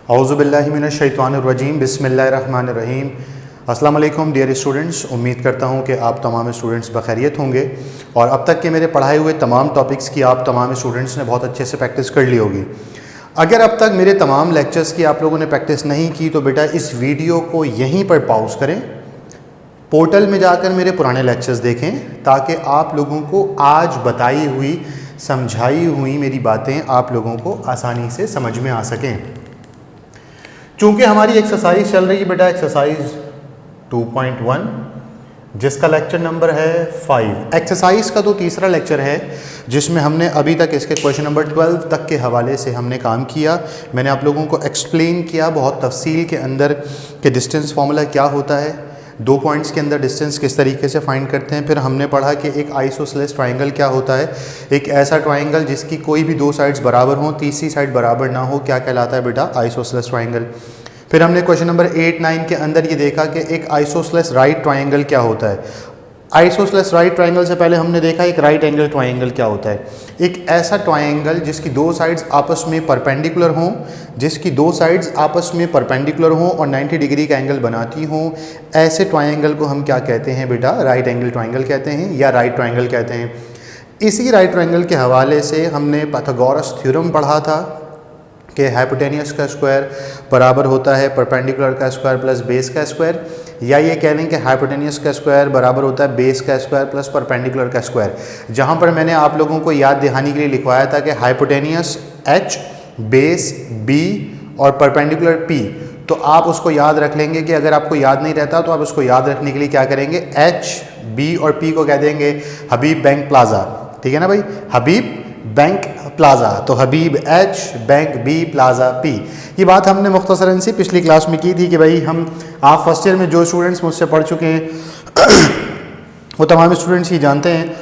औज़ुबिल्लाहिमिनश्शैतानिर्रजीम बिस्मिल्लाहिर्रहमानिर्रहीम। अस्सलाम वालेकुम डियर स्टूडेंट्स, उम्मीद करता हूँ कि आप तमाम स्टूडेंट्स बखैरियत होंगे और अब तक के मेरे पढ़ाए हुए तमाम टॉपिक्स की आप तमाम स्टूडेंट्स ने बहुत अच्छे से प्रैक्टिस कर ली होगी। अगर अब तक मेरे तमाम लेक्चर्स की आप लोगों ने प्रैक्टिस नहीं की तो बेटा इस वीडियो को यहीं पर पॉज करें, पोर्टल में जाकर मेरे पुराने लेक्चर्स देखें ताकि आप लोगों को आज बताई हुई समझाई हुई मेरी बातें आप लोगों को आसानी से समझ में आ सकें। चूँकि हमारी एक्सरसाइज चल रही है बेटा एक्सरसाइज 2.1 जिसका लेक्चर नंबर है 5। एक्सरसाइज का तो तीसरा लेक्चर है जिसमें हमने अभी तक इसके क्वेश्चन नंबर 12 तक के हवाले से हमने काम किया। मैंने आप लोगों को एक्सप्लेन किया बहुत तफसील के अंदर कि डिस्टेंस फार्मूला क्या होता है, 2 पॉइंट्स के अंदर डिस्टेंस किस तरीके से फाइंड करते हैं। फिर हमने पढ़ा कि एक आइसोसेलेस ट्रायंगल क्या होता है, एक ऐसा ट्रायंगल जिसकी कोई भी 2 साइड्स बराबर हों, तीसरी साइड बराबर ना हो, क्या कहलाता है बेटा आइसोसेलेस ट्रायंगल। फिर हमने क्वेश्चन नंबर 8-9 के अंदर ये देखा कि एक आइसोसेलेस राइट ट्रायंगल क्या होता है। आइसोसेलेस राइट ट्रायंगल से पहले हमने देखा एक राइट एंगल ट्रायंगल क्या होता है, एक ऐसा ट्रायंगल जिसकी 2 साइड्स आपस में परपेंडिकुलर हों, जिसकी 2 साइड्स आपस में परपेंडिकुलर हों और 90 डिग्री का एंगल बनाती हों। ऐसे ट्रायंगल को हम क्या कहते हैं बेटा, राइट एंगल ट्रायंगल कहते हैं या राइट ट्रायंगल कहते हैं। इसी राइट ट्रायंगल के हवाले से हमने पाइथागोरस थ्योरम पढ़ा था कि हाइपोटेनियस का स्क्वायर बराबर होता है परपेंडिकुलर का स्क्वायर प्लस बेस का स्क्वायर, या ये कह लें कि हाइपोटेनियस का स्क्वायर बराबर होता है बेस का स्क्वायर प्लस परपेंडिकुलर का स्क्वायर। जहाँ पर मैंने आप लोगों को याद दिहानी के लिए लिखवाया था कि हाइपोटेनियस h, बेस b और परपेंडिकुलर p। तो आप उसको याद रख लेंगे कि अगर आपको याद नहीं रहता तो आप उसको याद रखने के लिए क्या करेंगे, h, b और p को कह देंगे हबीब बैंक प्लाजा। ठीक है ना भाई, हबीब बैंक प्लाजा, तो हबीब H, bank B, plaza P। ये बात हमने मुख्तसरन सी पिछली क्लास में की थी कि भाई हम आप फर्स्ट ईयर में जो स्टूडेंट्स मुझसे पढ़ चुके हैं वो तमाम स्टूडेंट्स ही जानते हैं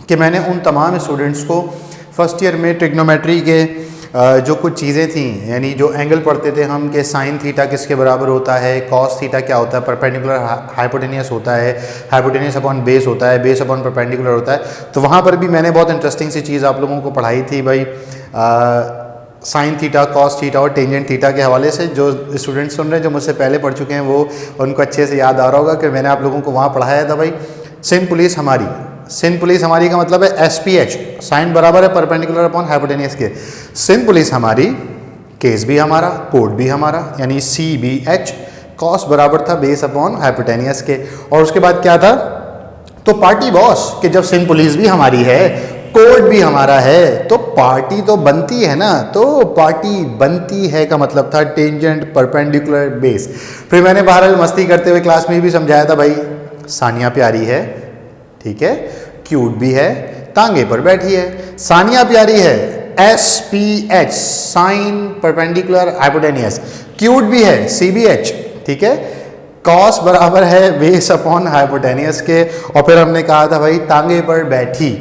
कि मैंने उन तमाम स्टूडेंट्स को फर्स्ट ईयर में ट्रिग्नोमेट्री के जो कुछ चीज़ें थीं, यानी जो एंगल पढ़ते थे हम कि साइन थीटा किसके बराबर होता है, कॉस थीटा क्या होता है, परपेंडिकुलर हाइपोटेनियस होता है, हाइपोटेनियस अपॉन बेस होता है, बेस अपॉन परपेंडिकुलर होता है। तो वहाँ पर भी मैंने बहुत इंटरेस्टिंग सी चीज़ आप लोगों को पढ़ाई थी भाई, साइन थीटा, कॉस थीटा और टेंजेंट थीटा के हवाले से। जो स्टूडेंट सुन रहे हैं जो मुझसे पहले पढ़ चुके हैं वो उनको अच्छे से याद आ रहा होगा कि मैंने आप लोगों को वहाँ पढ़ाया था भाई सिन पुलिस हमारी। सिन पुलिस हमारी का मतलब है SPH, साइन बराबर है परपेंडिकुलर अपॉन हाइपोटेनियस के। सिन पुलिस हमारी, केस भी हमारा, कोड भी हमारा, यानी CBH, कॉस बराबर था बेस अपॉन हाइपोटेनियस के। और उसके बाद क्या था, तो पार्टी बॉस कि जब सिन पुलिस भी हमारी है, कोड भी हमारा है, तो पार्टी तो बनती है ना। तो पार्टी बनती है का मतलब था टेंजेंट, परपेंडिकुलर, बेस। फिर मैंने बहरहाल मस्ती करते हुए क्लास में भी समझाया था भाई सानिया प्यारी है, ठीक है, क्यूट भी है, तांगे पर बैठी है। सानिया प्यारी है SPH, sine perpendicular hypotenuse, cute भी है CBH, ठीक है, कॉस बराबर है बेस अपॉन हाइपोटेनियस के। और फिर हमने कहा था भाई तांगे पर बैठी,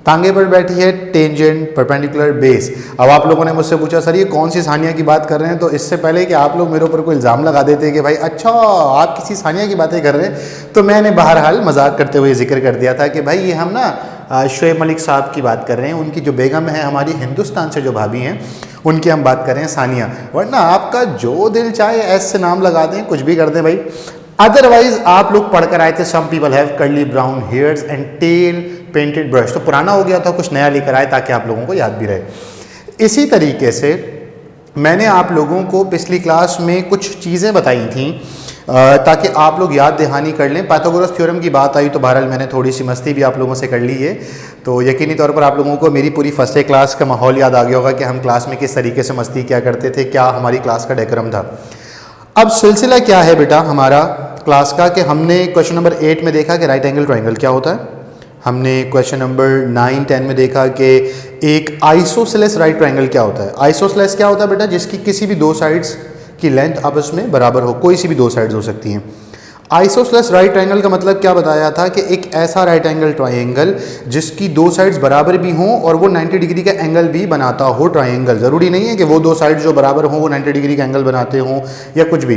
तांगे पर बैठी है टेंजेंट, परपेंडिकुलर, बेस। अब आप लोगों ने मुझसे पूछा सर ये कौन सी सानिया की बात कर रहे हैं, तो इससे पहले कि आप लोग मेरे ऊपर कोई इल्ज़ाम लगा देते कि भाई अच्छा आप किसी सानिया की बातें कर रहे हैं, तो मैंने बहरहाल मजाक करते हुए जिक्र कर दिया था कि भाई ये हम ना शोएब मलिक साहब की बात कर रहे हैं, उनकी जो बेगम है हमारी हिंदुस्तान से जो भाभी हैं उनकी हम बात कर रहे हैं सानिया। वरना आपका जो दिल चाहे ऐसे नाम लगा दें, कुछ भी कर दें भाई। अदरवाइज आप लोग पढ़कर आए थे some people have curly brown hairs and tail painted brush, तो पुराना हो गया था, कुछ नया लेकर आए ताकि आप लोगों को याद भी रहे। इसी तरीके से मैंने आप लोगों को पिछली क्लास में कुछ चीज़ें बताई थी ताकि आप लोग याद दहानी कर लें। पाइथागोरस थ्योरम की बात आई तो बहरहाल मैंने थोड़ी सी मस्ती भी आप लोगों से कर ली है, तो यकीनी तौर पर आप लोगों को मेरी पूरी फर्स्ट डे क्लास का माहौल याद आ गया होगा कि हम क्लास में किस तरीके से मस्ती क्या करते थे, क्या हमारी क्लास का डेकोरम था। अब सिलसिला क्या है बेटा हमारा क्लास का, कि हमने क्वेश्चन नंबर 8 में देखा कि राइट एंगल ट्रायंगल क्या होता है, हमने क्वेश्चन नंबर 9-10 में देखा कि एक आइसोसेलेस राइट ट्रायंगल क्या होता है। आइसोसेलेस क्या होता है बेटा, जिसकी किसी भी 2 साइड्स की लेंथ आपस में बराबर हो, कोई सी भी 2 साइड्स हो सकती हैं। आइसोसेलेस राइट ट्रायंगल का मतलब क्या बताया था कि एक ऐसा राइट एंगल ट्रायंगल जिसकी 2 साइड्स बराबर भी हों और वो 90 डिग्री का एंगल भी बनाता हो ट्रायंगल। ज़रूरी नहीं है कि वो 2 साइड्स जो बराबर हों वो 90 डिग्री का एंगल बनाते हों या कुछ भी।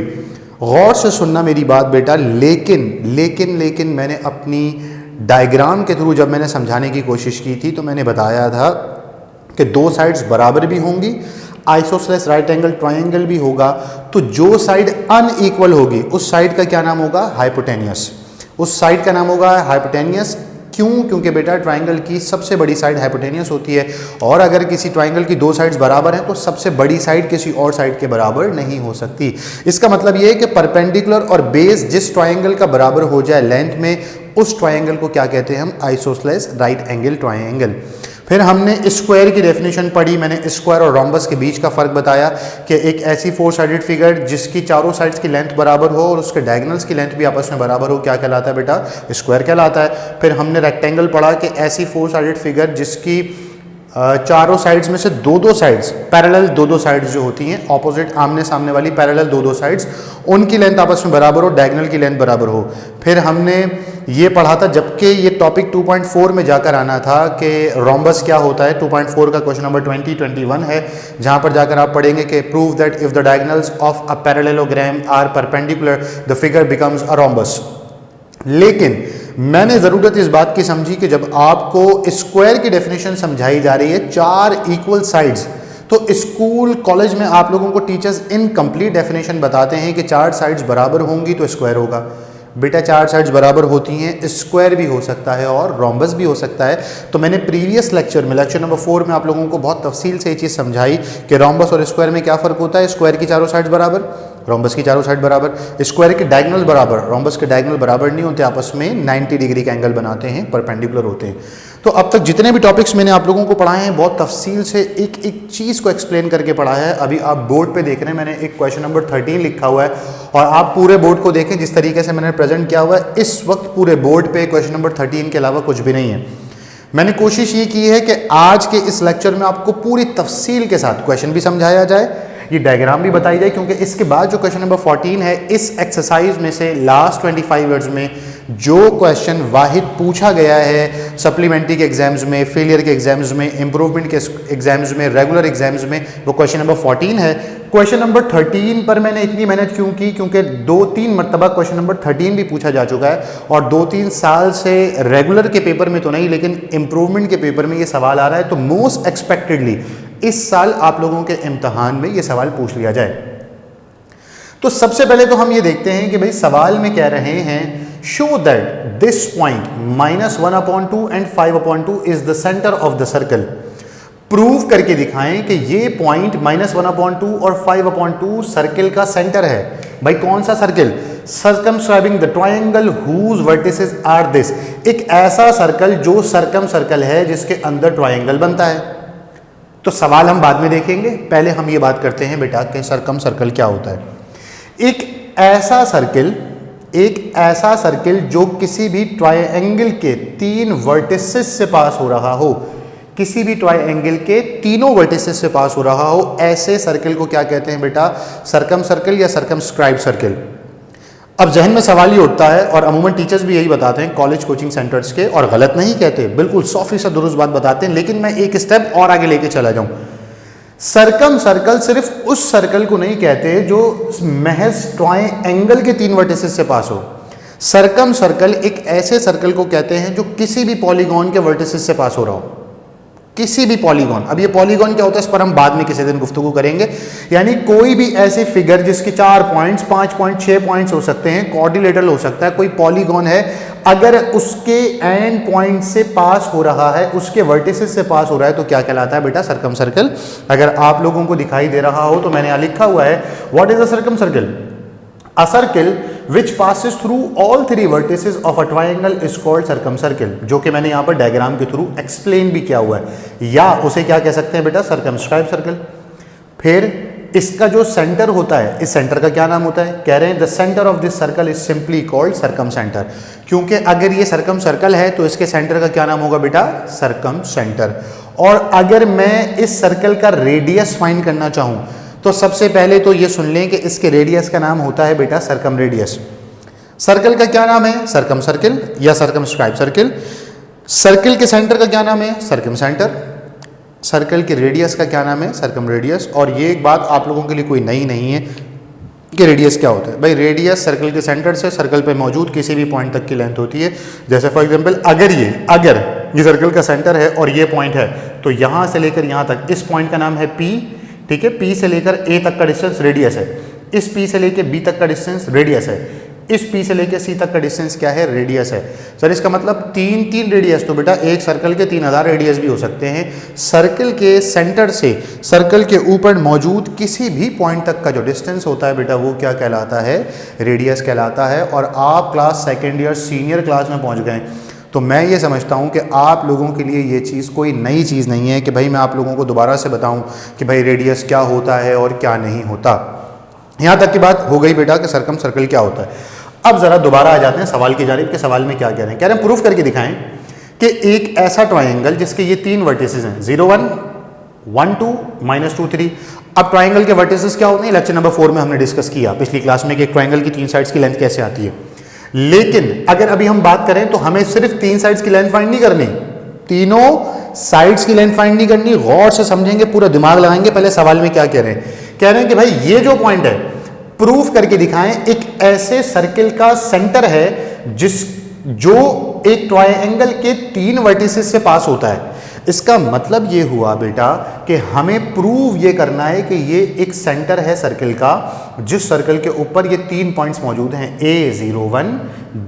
गौर से सुनना मेरी बात बेटा, लेकिन मैंने अपनी डायग्राम के थ्रू जब मैंने समझाने की कोशिश की थी तो मैंने बताया था कि 2 साइड्स बराबर भी होंगी, आइसोसेलेस राइट एंगल ट्रायंगल भी होगा तो जो साइड अनइक्वल होगी उस साइड का क्या नाम होगा? हाइपोटेनियस। उस साइड का नाम होगा हाइपोटेनियस। क्यों? क्योंकि बेटा ट्रायंगल की सबसे बड़ी साइड हाइपोटेनियस होती है और अगर किसी ट्रायंगल की दो साइड्स बराबर हैं तो सबसे बड़ी साइड किसी और साइड के बराबर नहीं हो सकती। इसका मतलब यह है कि परपेंडिकुलर और बेस जिस ट्रायंगल का बराबर हो जाए लेंथ में, उस ट्रायंगल को क्या कहते हैं हम? Isosceles right angle triangle. फिर हमने स्क्वायर की डेफिनेशन पढ़ी, मैंने स्क्वायर और रोम्बस के बीच का फर्क बताया कि एक ऐसी फोर साइडेड फिगर जिसकी चारों साइड्स की लेंथ बराबर हो और उसके डायगोनल्स की लेंथ भी आपस में बराबर हो, क्या कहलाता है बेटा? स्क्वायर कहलाता है। फिर हमने रेक्टेंगल पढ़ा कि ऐसी फोर साइडेड फिगर जिसकी चारों साइड्स में से दो साइड्स पैरेलल, दो साइड्स जो होती हैं ऑपोजिट आमने सामने वाली पैरेलल दो साइड्स, उनकी लेंथ आपस में बराबर हो, डायगोनल की लेंथ बराबर हो। फिर हमने ये पढ़ा था, जबकि ये टॉपिक 2.4 में जाकर आना था कि रोम्बस क्या होता है। 2.4 का क्वेश्चन नंबर 2021 है, जहां पर जाकर आप पढ़ेंगे कि prove that if the diagonals of a parallelogram are perpendicular the figure becomes a rhombus. लेकिन मैंने ज़रूरत इस बात की समझी कि जब आपको स्क्वायर की डेफिनेशन समझाई जा रही है, चार इक्वल साइड्स, तो स्कूल कॉलेज में आप लोगों को टीचर्स इनकम्प्लीट डेफिनेशन बताते हैं कि चार साइड्स बराबर होंगी तो स्क्वायर होगा। बेटा चार साइड्स बराबर होती हैं, स्क्वायर भी हो सकता है और रोम्बस भी हो सकता है। तो मैंने प्रीवियस लेक्चर में, लेक्चर नंबर 4 में आप लोगों को बहुत तफसील से ये चीज़ समझाई कि रोम्बस और स्क्वायर में क्या फ़र्क होता है। स्क्वायर की चारों साइड्स बराबर, रोम्बस की चारों साइड बराबर, स्क्वायर के डायगोनल बराबर, रोम्बस के डायगोनल बराबर नहीं होते, आपस में 90 डिग्री का एंगल बनाते हैं, परपेंडिकुलर होते हैं। तो अब तक जितने भी टॉपिक्स मैंने आप लोगों को पढ़ाए हैं बहुत तफसील से एक एक चीज़ को एक्सप्लेन करके पढ़ा है। अभी आप बोर्ड पे देख रहे हैं, मैंने एक क्वेश्चन नंबर 13 लिखा हुआ है और आप पूरे बोर्ड को देखें जिस तरीके से मैंने प्रेजेंट किया हुआ है। इस वक्त पूरे बोर्ड पे क्वेश्चन नंबर 13 के अलावा कुछ भी नहीं है। मैंने कोशिश ये की है कि आज के इस लेक्चर में आपको पूरी तफसील के साथ क्वेश्चन भी समझाया जाए, ये डायग्राम भी बताई जाए, क्योंकि इसके बाद जो क्वेश्चन नंबर 14 है, इस एक्सरसाइज में से लास्ट 25 ईयर्स में जो क्वेश्चन वाहिद पूछा गया है सप्लीमेंट्री के एग्जाम्स में, फेलियर के एग्जाम्स में, इंप्रूवमेंट के एग्जाम्स में, रेगुलर एग्जाम्स में, वो क्वेश्चन नंबर 14 है। क्वेश्चन नंबर 13 पर मैंने इतनी मेहनत क्यों की? क्योंकि 2-3 मरतबा क्वेश्चन नंबर 13 भी पूछा जा चुका है और 2-3 साल से रेगुलर के पेपर में तो नहीं लेकिन इंप्रूवमेंट के पेपर में ये सवाल आ रहा है। तो मोस्ट एक्सपेक्टेडली इस साल आप लोगों के इम्तहान में ये सवाल पूछ लिया जाए। तो सबसे पहले तो हम ये देखते हैं कि भाई सवाल में कह रहे हैं show that this point -1/2 and 5/2 is the centre of the circle. Prove करके दिखाएं कि ये पॉइंट -1/2 और 5/2 सर्कल का सेंटर है। भाई कौन सा circle? Circumscribing the triangle whose vertices are this. एक ऐसा सर्कल जो सर्कम सर्कल है जिसके अंदर ट्रायंगल बनता है। तो सवाल हम बाद में देखेंगे, पहले हम ये बात करते हैं बेटा कि सर्कम सर्कल क्या होता है। एक ऐसा सर्कल जो किसी भी ट्रायंगल के 3 वर्टिसेस से पास हो रहा हो, किसी भी ट्रायंगल के तीनों वर्टिसेस से पास हो रहा हो, ऐसे सर्कल को क्या कहते हैं बेटा? सर्कम सर्कल या सर्कमस्क्राइब सर्कल। अब जहन में सवाल ही उठता है और अमूमन टीचर्स भी यही बताते हैं कॉलेज कोचिंग सेंटर्स के, और गलत नहीं कहते, बिल्कुल 100% दुरुस्त बात बताते हैं, लेकिन मैं एक स्टेप और आगे लेके चला जाऊं। सर्कम सर्कल सिर्फ उस सर्कल को नहीं कहते जो महज ट्रायंगल के 3 वर्टिसेस से पास हो। सर्कम सर्कल एक ऐसे सर्कल को कहते हैं जो किसी भी पॉलीगॉन के वर्टिसेस से पास हो रहा हो, किसी भी पॉलीगॉन। अब ये पॉलीगॉन क्या होता है इस पर हम बाद में किसी दिन गुफ्तगू करेंगे। यानी कोई भी ऐसी फिगर जिसकी 4 पॉइंट्स, 5 पॉइंट, 6 पॉइंट्स हो सकते हैं, क्वाड्रिलेटरल हो सकता है, कोई पॉलीगॉन है, अगर उसके एंड पॉइंट से पास हो रहा है, उसके वर्टिसेस से पास हो रहा है, तो क्या कहलाता है बेटा? Circum circle. अगर आप लोगों को दिखाई दे रहा हो तो मैंने यहाँ लिखा हुआ है what is a circum circle? A circle which passes through all 3 vertices of a triangle is called circumcircle, जो कि मैंने यहाँ पर डायग्राम के थ्रू एक्सप्लेन भी किया हुआ है। या उसे क्या कह सकते हैं बेटा? Circumscribe circle. फिर इसका जो सेंटर होता है, इस सेंटर का क्या नाम होता है? कह रहे हैं the centre of this circle is simply called circum centre. क्योंकि अगर ये सर्कम सर्कल है तो इसके सेंटर का क्या नाम होगा बेटा? Circum centre. और अगर मैं इस सर्कल का रेडियस फाइंड करना चाहूँ तो सबसे पहले तो ये सुन लें कि इसके रेडियस का नाम होता है बेटा सर्कम रेडियस। सर्कल का क्या नाम है? सर्कम सर्कल या सर्कमस्क्राइब सर्कल। सर्कल के सेंटर का क्या नाम है? Circum centre. सर्कल के रेडियस का क्या नाम है? Circum radius. और ये एक बात आप लोगों के लिए कोई नई नहीं है कि रेडियस क्या होता है। भाई रेडियस सर्कल के सेंटर से सर्कल पे मौजूद किसी भी पॉइंट तक की लेंथ होती है। जैसे फॉर एग्जांपल अगर ये सर्कल का सेंटर है और ये पॉइंट है, तो यहाँ से लेकर यहाँ तक इस पॉइंट का नाम है P, ठीक है, P से लेकर A तक का डिस्टेंस रेडियस है, इस P से लेकर B तक का डिस्टेंस रेडियस है, इस P से लेकर C तक का डिस्टेंस क्या है, रेडियस है। सर इसका मतलब तीन रेडियस, तो बेटा एक सर्कल के 3000 रेडियस भी हो सकते हैं। सर्कल के सेंटर से सर्कल के ऊपर मौजूद किसी भी पॉइंट तक का जो डिस्टेंस होता है बेटा वो क्या कहलाता है, रेडियस कहलाता है। और आप class second year senior class में पहुंच गए, तो मैं ये समझता हूँ कि आप लोगों के लिए ये चीज़ कोई नई चीज़ नहीं है कि भाई मैं आप लोगों को दोबारा से बताऊँ कि भाई रेडियस क्या होता है और क्या नहीं होता। यहाँ तक की बात हो गई बेटा कि सर्कम सर्कल क्या होता है। अब जरा दोबारा आ जाते हैं सवाल की जानिब, के सवाल में क्या कह रहे हैं। कह रहे हैं प्रूफ करके दिखाएं कि एक ऐसा ट्राइंगल जिसके ये 3 वर्टिसेस हैं, 0 1 1 2 -2 3। अब ट्राइंगल के वर्टिसेस क्या होते हैं, लेक्चर नंबर 4 में हमने डिस्कस किया पिछली क्लास में कि एक ट्राइंगल की 3 साइड्स की लेंथ कैसे आती है। लेकिन अगर अभी हम बात करें तो हमें सिर्फ 3 साइड्स की लेंथ फाइंड नहीं करनी, तीनों साइड्स की लेंथ फाइंड नहीं करनी, गौर से समझेंगे, पूरा दिमाग लगाएंगे। पहले सवाल में क्या कह रहे हैं, कह रहे हैं कि भाई ये जो पॉइंट है प्रूफ करके दिखाएं एक ऐसे सर्किल का सेंटर है जो एक ट्रायंगल के 3 वर्टिसेस से पास होता है। इसका मतलब ये हुआ बेटा कि हमें प्रूव ये करना है कि ये एक सेंटर है सर्किल का, जिस सर्कल के ऊपर ये 3 पॉइंट्स मौजूद हैं, A 0 1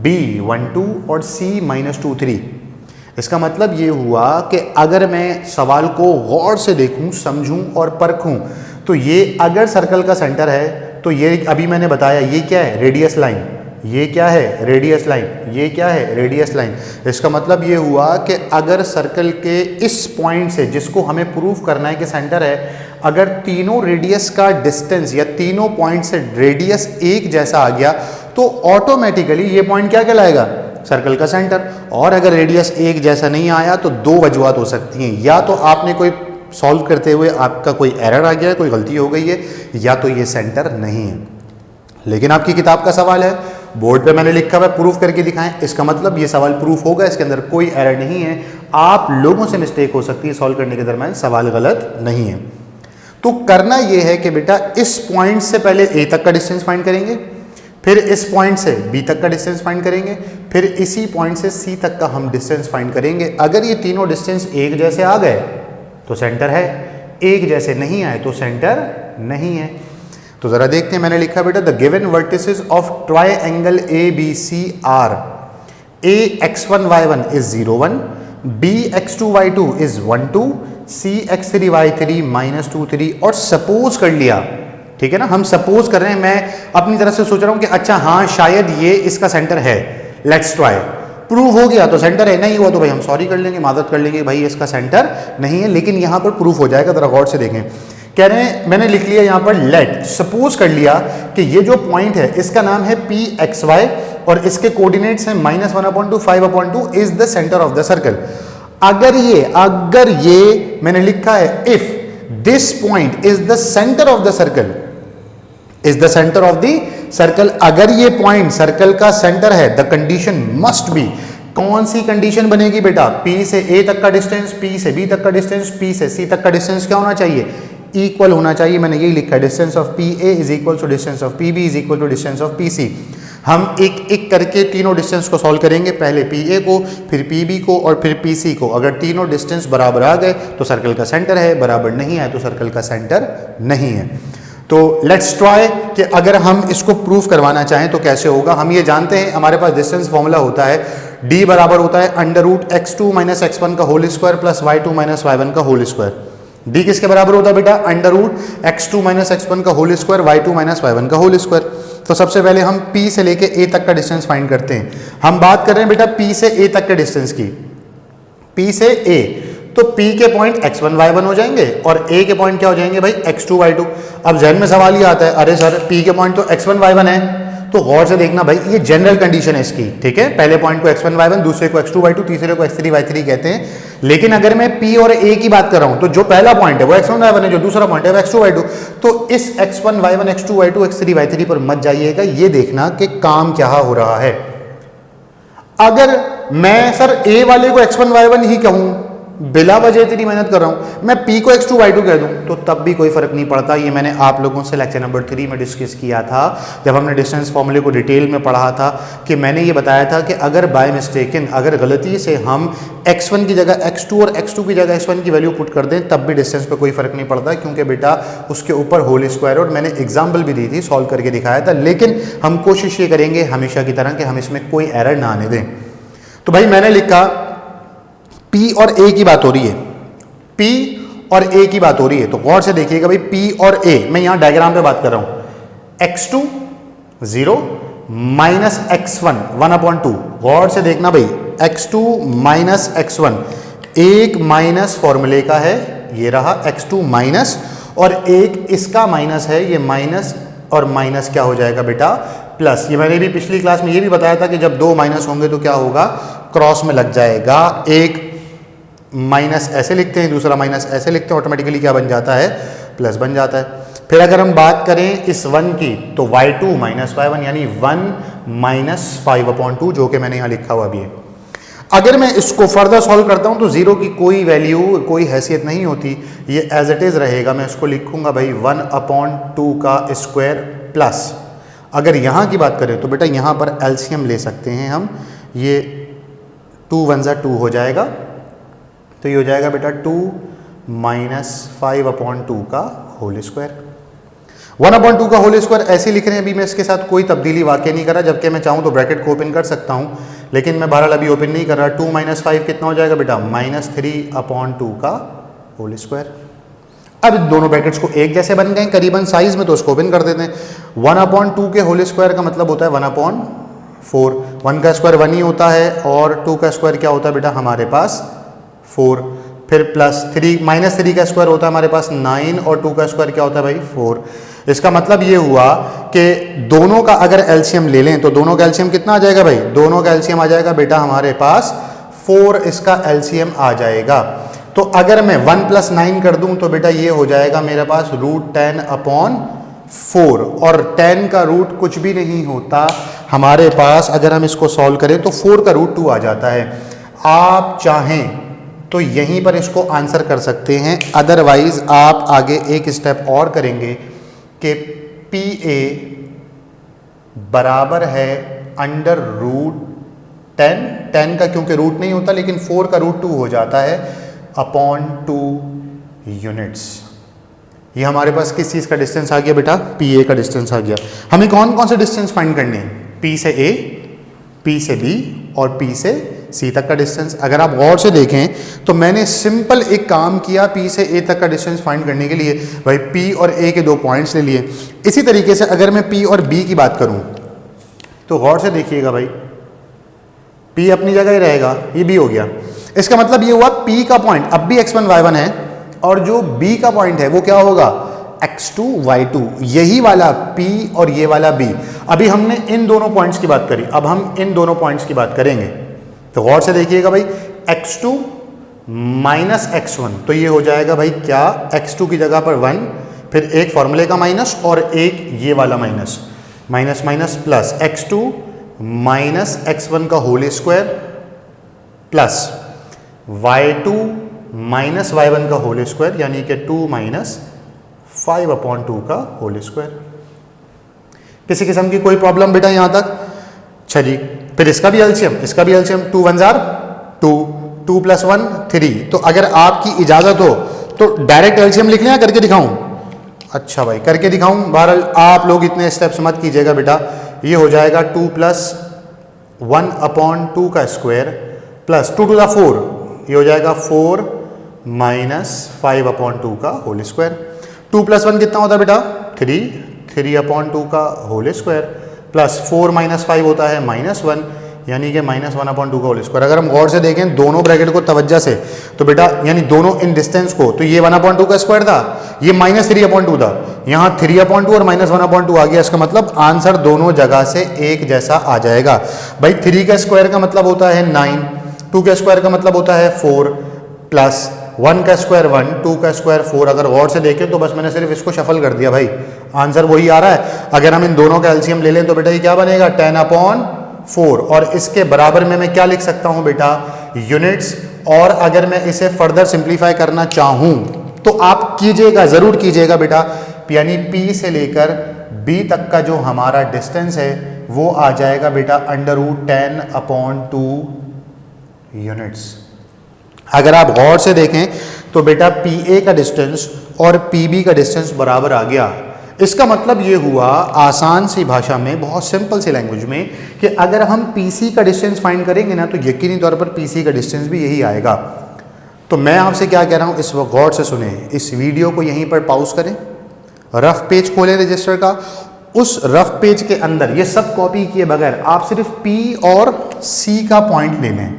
B 1 2 और C -2 3। इसका मतलब ये हुआ कि अगर मैं सवाल को गौर से देखूं, समझूं और परखूं, तो ये अगर सर्कल का सेंटर है तो ये अभी मैंने बताया ये क्या है, रेडियस लाइन, ये क्या है, रेडियस लाइन, ये क्या है, रेडियस लाइन। इसका मतलब ये हुआ कि अगर सर्कल के इस पॉइंट से, जिसको हमें प्रूफ करना है कि सेंटर है, अगर तीनों रेडियस का डिस्टेंस या तीनों पॉइंट से रेडियस एक जैसा आ गया तो ऑटोमेटिकली ये पॉइंट क्या कहलाएगा, सर्कल का सेंटर। और अगर रेडियस एक जैसा नहीं आया तो 2 वजूहत हो सकती हैं, या तो आपने कोई सॉल्व करते हुए आपका कोई एरर आ गया है, कोई गलती हो गई है, या तो ये सेंटर नहीं है। लेकिन आपकी किताब का सवाल है, बोर्ड पे मैंने लिखा हुआ है प्रूफ करके दिखाएं, इसका मतलब ये सवाल प्रूफ होगा, इसके अंदर कोई एरर नहीं है। आप लोगों से मिस्टेक हो सकती है सॉल्व करने के दरमियान, सवाल गलत नहीं है। तो करना ये है कि बेटा इस पॉइंट से पहले A तक का डिस्टेंस फाइंड करेंगे, फिर इस पॉइंट से B तक का डिस्टेंस फाइंड करेंगे, फिर इसी पॉइंट से C तक का हम डिस्टेंस फाइंड करेंगे। अगर ये तीनों डिस्टेंस एक जैसे आ गए तो सेंटर है, एक जैसे नहीं आए तो सेंटर नहीं है। तो जरा देखते हैं, मैंने लिखा बेटा the given vertices of triangle ABC are A x1 y1 is 0 1, B x2 y2 is 1 2, C x3 y3 -2 3। और सपोज कर लिया, ठीक है ना, हम सपोज कर रहे हैं, मैं अपनी तरफ से सोच रहा हूं कि अच्छा हाँ शायद ये इसका सेंटर है, लेट्स ट्राई। प्रूव हो गया तो सेंटर है, नहीं हुआ तो भाई हम सॉरी कर लेंगे, मादत कर लेंगे, भाई इसका सेंटर नहीं है। लेकिन यहां पर प्रूफ हो जाएगा, जरा गौर से देखें। कह रहे हैं, मैंने लिख लिया यहां पर लेट, सपोज कर लिया कि ये जो पॉइंट है इसका नाम है PXY और इसके कोऑर्डिनेट्स हैं -1/2 5/2 is the centre of the circle. अगर ये मैंने लिखा है if this point is the centre of the circle, is the centre of the circle, अगर ये पॉइंट सर्कल का सेंटर है, द कंडीशन मस्ट बी, कौन सी कंडीशन बनेगी बेटा, P से A तक का डिस्टेंस, P से B तक का डिस्टेंस, P से C तक का डिस्टेंस क्या होना चाहिए, इक्वल होना चाहिए। मैंने यही लिखा है, distance of PA is equal to distance of PB is equal to distance of PC। हम एक एक करके तीनों डिस्टेंस को सॉल्व करेंगे, पहले PA को, फिर PB को और फिर PC को। अगर तीनों डिस्टेंस बराबर आ गए तो सर्कल का सेंटर है, बराबर नहीं आए तो सर्कल का सेंटर नहीं है। तो लेट्स ट्राई कि अगर हम इसको प्रूफ करवाना चाहें तो कैसे होगा। हम ये जानते हैं, हमारे पास डिस्टेंस फॉर्मूला होता है, D बराबर होता है √x2 - x1 का whole square plus y2 - y1 का होल स्क्वायर। D किसके बराबर होता है बेटा, √x2 - x1 का होल स्क्वायर y2 - y1 का होल स्क्वायर। तो सबसे पहले हम P से लेके A तक का डिस्टेंस फाइंड करते हैं। हम बात कर रहे हैं बेटा P से A तक के डिस्टेंस की, P से A, तो P के पॉइंट x1 y1 हो जाएंगे और A के पॉइंट क्या हो जाएंगे भाई, x2 y2। अब जहन में सवाल ये आता है, अरे सर P के पॉइंट तो x1 y1 है, तो गौर से देखना भाई, ये जनरल कंडीशन है इसकी, ठीक है। पहले पॉइंट को x1 y1, दूसरे को x2 y2, तीसरे को x3 y3 कहते हैं। लेकिन अगर मैं P और A की बात कर रहा हूं तो जो पहला पॉइंट है वो x1 y1 है, जो दूसरा पॉइंट है वो x2 y2। तो इस x1 y1 x2 y2 x3 y3 पर मत जाइएगा, ये देखना कि काम क्या हो रहा है। अगर मैं सर A वाले को x1 y1 ही कहूं बिला वजह इतनी मेहनत कर रहा हूं, मैं p को x2 y2 कह दूं तो तब भी कोई फर्क नहीं पड़ता। ये मैंने आप लोगों से लेक्चर नंबर 3 में डिस्कस किया था जब हमने डिस्टेंस फॉर्मूले को डिटेल में पढ़ा था, कि मैंने ये बताया था कि अगर बाय मिस्टेकन अगर गलती से हम x1 की जगह x2 और x2 की जगह x1 की वैल्यू पुट कर दें तब भी डिस्टेंस पे कोई फर्क नहीं पड़ता, क्योंकि बेटा उसके ऊपर होल स्क्वायर, और मैंने एग्जाम्पल भी दी थी, सॉल्व करके दिखाया था। लेकिन हम कोशिश ये करेंगे हमेशा की तरह कि हम इसमें कोई एरर ना आने दें। तो भाई मैंने लिखा P और A की बात हो रही है, P और A की बात हो रही है, तो गौर से देखिएगा भाई P और A, मैं यहां डायग्राम पे बात कर रहा हूं, x2 0 माइनस x1 1/2, गौर से देखना भाई, x2 माइनस x1 एक माइनस फॉर्मूले का है, ये रहा x2 माइनस, और एक इसका माइनस है, ये माइनस और माइनस क्या हो जाएगा बेटा प्लस। ये मैंने भी पिछली क्लास में ये भी बताया था कि जब दो माइनस होंगे तो क्या होगा, क्रॉस में लग जाएगा। एक माइनस ऐसे लिखते हैं, दूसरा माइनस ऐसे लिखते हैं, ऑटोमेटिकली क्या बन जाता है, प्लस बन जाता है। फिर अगर हम बात करें इस 1 की तो y2 माइनस y1 यानी 1 माइनस 5/2, जो कि मैंने यहाँ लिखा हुआ भी है। अगर मैं इसको फर्दर सॉल्व करता हूं तो जीरो की कोई वैल्यू, कोई हैसियत नहीं होती, ये एज इट इज रहेगा। मैं इसको लिखूंगा भाई 1/2 का स्क्वायर प्लस, अगर यहां की बात करें तो बेटा यहां पर एलसीएम ले सकते हैं हम, ये 2 1 2 हो जाएगा, तो ये हो जाएगा बेटा 2 माइनस 5/2 का होल स्क्वायर। 1/2 का होल स्क्वायर ऐसे लिख रहे हैं, अभी मैं इसके साथ कोई तब्दीली वाकई नहीं कर रहा, जबकि मैं चाहूँ तो ब्रैकेट को ओपन कर सकता हूँ, लेकिन मैं बहरहाल अभी ओपन नहीं कर रहा। 2 माइनस 5 कितना हो जाएगा बेटा, -3/2 का होल स्क्वायर। अब दोनों ब्रैकेट्स को एक जैसे बन गए करीबन साइज में, तो उसको ओपन कर देते हैं। 1/2 के होल स्क्वायर का मतलब होता है 1/4, 1 का स्क्वायर 1 ही होता है, और 2 का स्क्वायर क्या होता है बेटा हमारे पास 4, फिर प्लस 3 माइनस 3 का स्क्वायर होता है हमारे पास 9, और 2 का स्क्वायर क्या होता है भाई 4। इसका मतलब ये हुआ कि दोनों का अगर एलसीएम ले लें तो दोनों का एलसीएम कितना आ जाएगा भाई, दोनों का एलसीएम आ जाएगा बेटा हमारे पास 4, इसका एलसीएम आ जाएगा। तो अगर मैं 1 + 9 कर दूं तो बेटा ये हो जाएगा मेरे पास √10/4, और 10 का रूट कुछ भी नहीं होता हमारे पास, अगर हम इसको सॉल्व करें तो 4 का √2 आ जाता है। आप चाहें तो यहीं पर इसको आंसर कर सकते हैं, अदरवाइज आप आगे एक स्टेप और करेंगे कि PA बराबर है √10 का, क्योंकि रूट नहीं होता, लेकिन 4 का √2 हो जाता है /2 यूनिट्स। ये हमारे पास किस चीज़ का डिस्टेंस आ गया बेटा, PA का डिस्टेंस आ गया। हमें कौन कौन से डिस्टेंस फाइंड करने हैं, P से A, P से B और P से C तक का डिस्टेंस। अगर आप गौर से देखें तो मैंने सिंपल एक काम किया, P से A तक का डिस्टेंस फाइंड करने के लिए भाई P और A के 2 पॉइंट्स ले लिए। इसी तरीके से अगर मैं P और B की बात करूं तो गौर से देखिएगा भाई, P अपनी जगह ही रहेगा, ये B हो गया। इसका मतलब ये हुआ P का पॉइंट अब भी x1 y1 है, और जो B का पॉइंट है वो क्या होगा x2 y2, यही वाला P और ये वाला B। अभी हमने इन दोनों पॉइंट्स की बात करी, अब हम इन दोनों पॉइंट्स की बात करेंगे। तो गौर से देखिएगा भाई, x2 माइनस x1, तो ये हो जाएगा भाई क्या, x2 की जगह पर 1, फिर एक फॉर्मूले का माइनस और एक ये वाला minus, minus minus plus, x2 minus x1 का whole square plus y2 minus y1 का होल स्क्वायर, यानी कि 2 माइनस 5/2 का होल स्क्वायर। किसी किस्म की कोई प्रॉब्लम बेटा यहां तक? अच्छा जी, फिर इसका भी एलसीएम, इसका भी एलसीएम, 2 1 2, 2 + 1 3। तो अगर आपकी इजाजत हो तो डायरेक्ट एलसीएम लिख लें या करके दिखाऊं? अच्छा भाई करके दिखाऊं, बहरहाल आप लोग इतने स्टेप्स मत कीजिएगा बेटा। ये हो जाएगा 2 + 1/2 का स्क्वायर प्लस 2 to the 4, ये हो जाएगा 4 माइनस 5/2 का होल स्क्वायर। 2 + 1 कितना होता है बेटा 3, 3/2 का होल स्क्वायर प्लस 4 माइनस 5 होता है -1, यानी कि -1/2 का होल स्क्वायर। अगर हम गौर से देखें दोनों ब्रैकेट को तवज्जो से, तो बेटा यानी दोनों इन डिस्टेंस को, तो ये 1/2 का स्क्वायर था, ये -3/2 था, यहाँ 3/2 और -1/2 आ गया। इसका मतलब आंसर दोनों जगह से एक जैसा आ जाएगा। भाई 3 का स्क्वायर का मतलब होता है 9, 2 का स्क्वायर का मतलब होता है 4, प्लस 1 का स्क्वायर 1, 2 का स्क्वायर 4। अगर गौर से देखें तो बस मैंने सिर्फ इसको शफल कर दिया भाई, आंसर वही आ रहा है। अगर हम इन दोनों का एलसीएम ले लें तो बेटा ये क्या बनेगा 10/4, और इसके बराबर में मैं क्या लिख सकता हूं बेटा यूनिट्स, और अगर मैं इसे फर्दर सिंप्लीफाई करना चाहूं तो आप कीजिएगा, जरूर कीजिएगा बेटा, यानी P से लेकर B तक का जो हमारा डिस्टेंस है वो आ जाएगा बेटा √10/2 यूनिट्स। अगर आप गौर से देखें तो बेटा PA का डिस्टेंस और PB का डिस्टेंस बराबर आ गया। इसका मतलब ये हुआ आसान सी भाषा में, बहुत सिंपल सी लैंग्वेज में, कि अगर हम PC का डिस्टेंस फाइंड करेंगे ना तो यकीनी तौर पर PC का डिस्टेंस भी यही आएगा। तो मैं आपसे क्या कह रहा हूं, इस वक्त गौर से सुने, इस वीडियो को यहीं पर पॉज करें, रफ पेज खोलें रजिस्टर का, उस रफ पेज के अंदर ये सब कॉपी किए बगैर आप सिर्फ P और C का पॉइंट ले लें।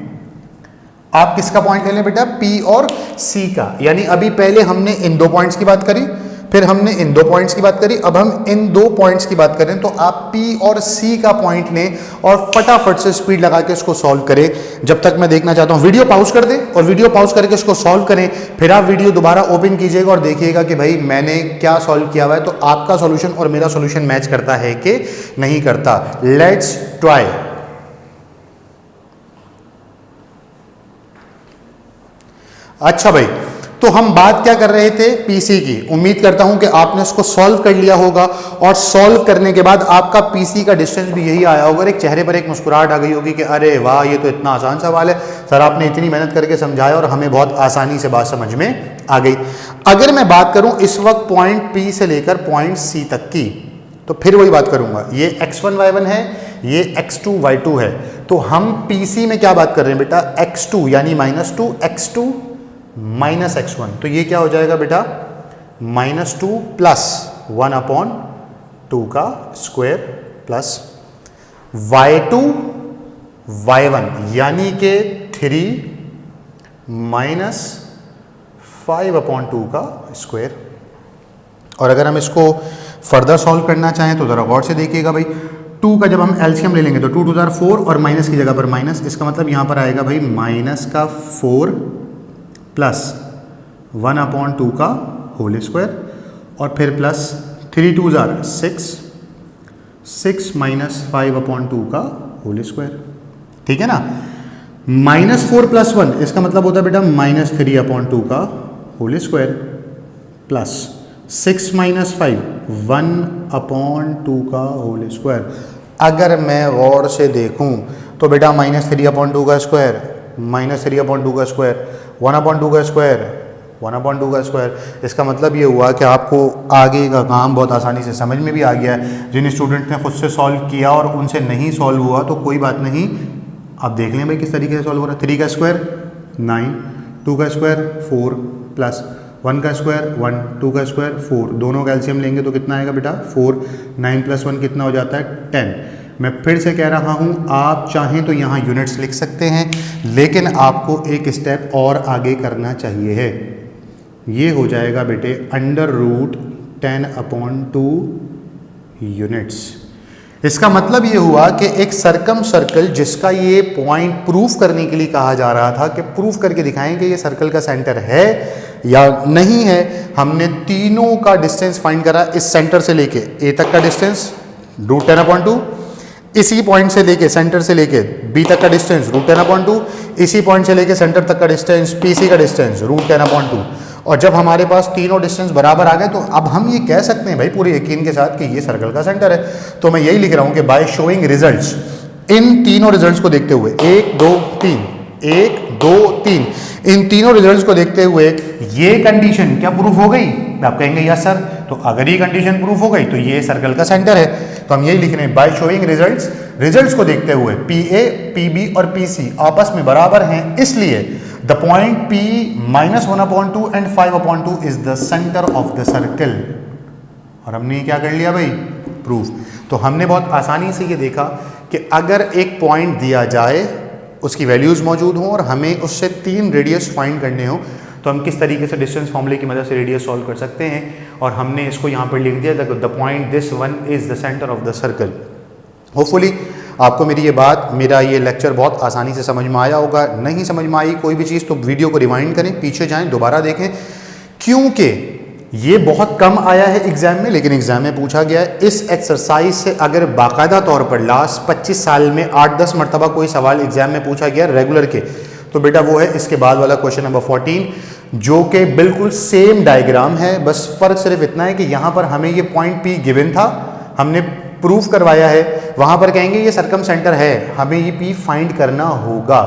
आप किसका पॉइंट ले लें बेटा? P और C का। यानी अभी पहले हमने इन दो पॉइंट्स की बात करी, फिर हमने इन दो पॉइंट्स की बात करी, अब हम इन दो पॉइंट्स की बात करें। तो आप P और C का पॉइंट लें और फटाफट से स्पीड लगा के इसको सॉल्व करें। जब तक मैं देखना चाहता हूं, वीडियो पॉज कर दें और वीडियो पॉज करके इसको सॉल्व करें, फिर आप वीडियो दोबारा ओपन कीजिएगा और देखिएगा कि भाई मैंने क्या सॉल्व किया हुआ है, तो आपका सॉल्यूशन और मेरा सॉल्यूशन मैच करता है कि नहीं करता। Let's try. अच्छा भाई, तो हम बात क्या कर रहे थे? पीसी की। उम्मीद करता हूं कि आपने इसको सॉल्व कर लिया होगा और सॉल्व करने के बाद आपका पीसी का डिस्टेंस भी यही आया होगा। एक चेहरे पर एक मुस्कुराहट आ गई होगी कि अरे वाह, ये तो इतना आसान सवाल है सर, आपने इतनी मेहनत करके समझाया और हमें बहुत आसानी से बात समझ में आ गई। अगर मैं बात करूं इस वक्त पॉइंट पी से लेकर पॉइंट सी तक की, तो फिर वही बात करूंगा, ये x1 y1 है, ये x2 y2 है। तो हम पीसी में क्या बात कर रहे हैं बेटा? x2 यानी -2 x2 -x1। तो ये क्या हो जाएगा बेटा? -2 प्लस 1/2 का स्क्वायर प्लस y2 y1 यानी कि 3 माइनस 5/2 का स्क्वायर। और अगर हम इसको फर्दर सॉल्व करना चाहें तो ज़रा गौर से देखिएगा भाई, 2 का जब हम एलसीएम ले लेंगे तो 2 2 4 और माइनस की जगह पर माइनस, इसका मतलब यहाँ पर आएगा भाई -4 प्लस 1/2 का होल स्क्वायर और फिर प्लस 3 2 6 6 माइनस 5/2 का होल स्क्वायर। ठीक है ना? -4 प्लस 1 इसका मतलब होता है बेटा -3/2 का होल स्क्वायर प्लस 6 माइनस 5 1/2 का होल स्क्वायर। अगर मैं गौर से देखूं तो बेटा -3/2 का स्क्वायर, -3/2 का स्क्वायर, 1/2 का स्क्वायर, 1/2 का स्क्वायर। इसका मतलब ये हुआ कि आपको आगे का काम बहुत आसानी से समझ में भी आ गया है। जिन स्टूडेंट ने खुद से सॉल्व किया और उनसे नहीं सॉल्व हुआ तो कोई बात नहीं, आप देख लें भाई किस तरीके से सॉल्व हो रहा है। 3 का स्क्वायर 9, 2 का स्क्वायर 4 प्लस 1 का स्क्वायर 1, 2 का स्क्वायर 4, दोनों का एलसीएम लेंगे तो कितना आएगा बेटा? 4, 9 प्लस 1 कितना हो जाता है? 10। मैं फिर से कह रहा हूं, आप चाहें तो यहाँ यूनिट्स लिख सकते हैं, लेकिन आपको एक स्टेप और आगे करना चाहिए है। ये हो जाएगा बेटे √10/2 यूनिट्स। इसका मतलब ये हुआ कि एक सर्कम सर्कल जिसका ये पॉइंट प्रूफ करने के लिए कहा जा रहा था कि प्रूफ करके दिखाएं कि ये सर्कल का सेंटर है या नहीं है, हमने तीनों का डिस्टेंस फाइंड करा। इस सेंटर से लेके ए तक का डिस्टेंस √10/2, इसी पॉइंट से लेके सेंटर से लेके बी तक का डिस्टेंस √10/2, इसी पॉइंट से लेके सेंटर तक का डिस्टेंस पीसी का डिस्टेंस √10/2। और जब हमारे पास तीनों डिस्टेंस बराबर आ गए तो अब हम ये कह सकते हैं भाई पूरे यकीन के साथ कि ये सर्कल का सेंटर है। तो मैं यही लिख रहा हूं कि बाय शोइंग रिजल्ट्स, इन तीनों रिजल्ट्स को देखते हुए 1 2 3 1 2 3, इन तीनों रिजल्ट्स को देखते हुए ये कंडीशन क्या प्रूफ हो गई? आप कहेंगे यस सर। तो अगर ये कंडीशन प्रूफ हो गई तो ये सर्कल का सेंटर है। तो हम यही लिख रहे हैं, बाय शोइंग रिजल्ट्स को देखते हुए PA, PB और PC आपस में बराबर हैं, इसलिए the point P -1/2 and 5/2 is the centre of the circle. और हमने क्या कर लिया भाई? प्रूफ। तो हमने बहुत आसानी से ये देखा कि अगर एक पॉइंट दिया जाए, उसकी वैल्यूज मौजूद हों और हमें उससे 3 रेडियस फाइंड करने हो, तो हम किस तरीके से डिस्टेंस फॉर्मूले की मदद से रेडियस सॉल्व कर सकते हैं। और हमने इसको यहाँ पर लिख दिया, the point this one is the centre of the circle. Hopefully आपको मेरी ये बात, मेरा ये लेक्चर बहुत आसानी से समझ में आया होगा। नहीं समझ में आई कोई भी चीज़ तो वीडियो को रिवाइंड करें, पीछे जाएं, दोबारा देखें, क्योंकि ये बहुत कम आया है एग्जाम में, लेकिन एग्जाम में पूछा गया है। इस एक्सरसाइज से अगर बाकायदा तौर पर लास्ट 25 साल में 8-10 मरतबा कोई सवाल एग्जाम में पूछा गया रेगुलर के, तो तो बेटा वो है इसके बाद वाला क्वेश्चन नंबर 14, जो कि बिल्कुल सेम डायग्राम है, बस फर्क सिर्फ इतना है कि यहाँ पर हमें ये पॉइंट P गिवन था, हमने प्रूफ करवाया है, वहाँ पर कहेंगे ये सरकम सेंटर है, हमें ये P फाइंड करना होगा।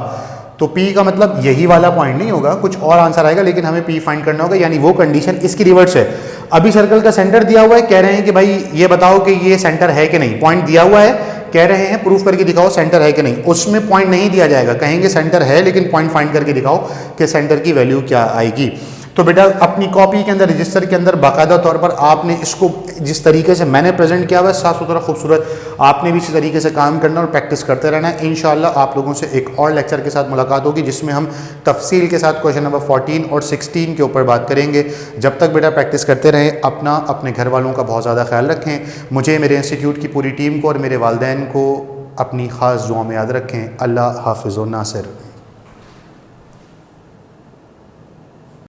तो P का मतलब यही वाला पॉइंट नहीं होगा, कुछ और आंसर आएगा, लेकिन हमें P फाइंड करना होगा, यानी वो कंडीशन इसकी रिवर्स है। अभी सर्कल का सेंटर दिया हुआ है, कह रहे हैं कि भाई ये बताओ कि ये सेंटर है कि नहीं, पॉइंट दिया हुआ है, कह रहे हैं प्रूफ करके दिखाओ सेंटर है कि नहीं, उसमें पॉइंट नहीं दिया जाएगा, कहेंगे सेंटर है लेकिन पॉइंट फाइंड करके दिखाओ कि सेंटर की वैल्यू क्या आएगी। तो बेटा अपनी कॉपी के अंदर, रजिस्टर के अंदर बाकायदा तौर पर आपने इसको जिस तरीके से मैंने प्रेजेंट किया हुआ है, साफ सुथरा खूबसूरत, आपने भी इसी तरीके से काम करना और प्रैक्टिस करते रहना है। इंशाल्लाह आप लोगों से एक और लेक्चर के साथ मुलाकात होगी, जिसमें हम तफसील के साथ क्वेश्चन नंबर 14 और 16 के ऊपर बात करेंगे। जब तक बेटा प्रैक्टिस करते रहें, अपना अपने घर वालों का बहुत ज़्यादा ख्याल रखें, मुझे, मेरे इंस्टीट्यूट की पूरी टीम को और मेरे वालिदैन को अपनी ख़ास दुआ में याद रखें। अल्लाह हाफ़िज़ व नासिर।